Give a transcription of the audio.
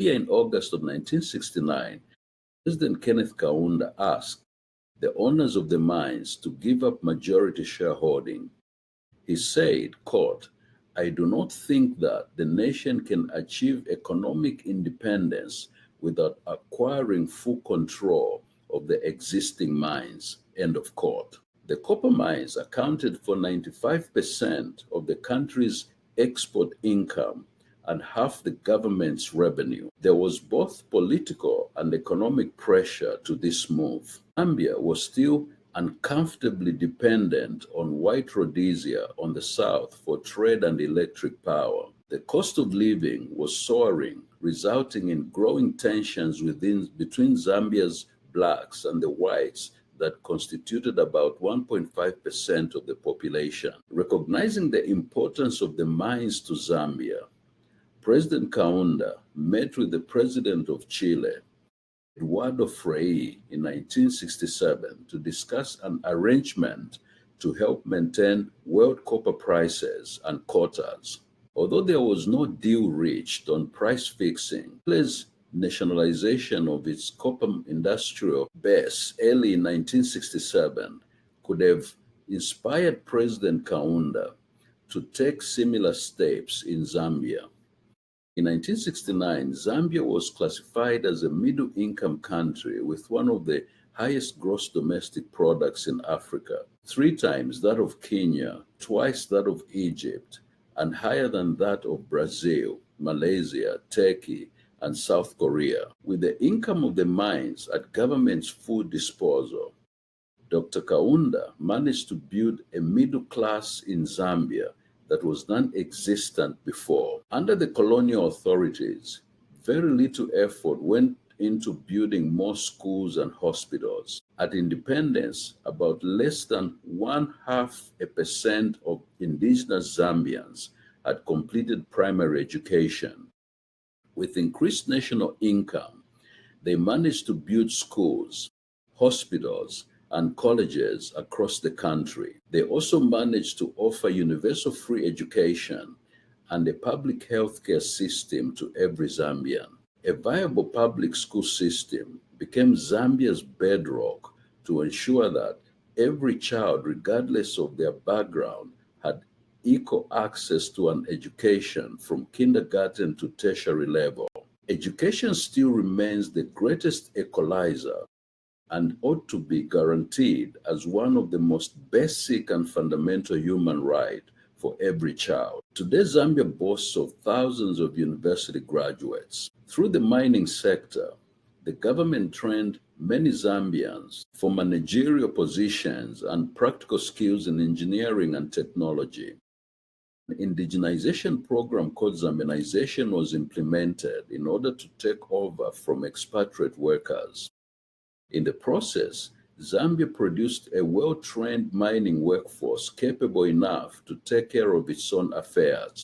Here in August of 1969, President Kenneth Kaunda asked the owners of the mines to give up majority shareholding. He said, quote, "I do not think that the nation can achieve economic independence without acquiring full control of the existing mines," end of quote. The copper mines accounted for 95% of the country's export income and half the government's revenue. There was both political and economic pressure to this move. Zambia was still uncomfortably dependent on white Rhodesia on the south for trade and electric power. The cost of living was soaring, resulting in growing tensions between Zambia's blacks and the whites that constituted about 1.5% of the population. Recognizing the importance of the mines to Zambia, President Kaunda met with the president of Chile, Eduardo Frei, in 1967 to discuss an arrangement to help maintain world copper prices and quotas. Although there was no deal reached on price fixing, Chile's nationalization of its copper industrial base early in 1967 could have inspired President Kaunda to take similar steps in Zambia. In 1969, Zambia was classified as a middle-income country with one of the highest gross domestic products in Africa, 3 times that of Kenya, twice that of Egypt, and higher than that of Brazil, Malaysia, Turkey, and South Korea. With the income of the mines at government's full disposal, Dr. Kaunda managed to build a middle class in Zambia that was non-existent before. Under the colonial authorities, very little effort went into building more schools and hospitals. At independence, about less than 0.5% of indigenous Zambians had completed primary education. With increased national income, they managed to build schools, hospitals, and colleges across the country. They also managed to offer universal free education and a public healthcare system to every Zambian. A viable public school system became Zambia's bedrock to ensure that every child, regardless of their background, had equal access to an education from kindergarten to tertiary level. Education still remains the greatest equalizer and ought to be guaranteed as one of the most basic and fundamental human rights for every child. Today, Zambia boasts of thousands of university graduates. Through the mining sector, the government trained many Zambians for managerial positions and practical skills in engineering and technology. An indigenization program called Zambianization was implemented in order to take over from expatriate workers. In the process, Zambia produced a well-trained mining workforce capable enough to take care of its own affairs.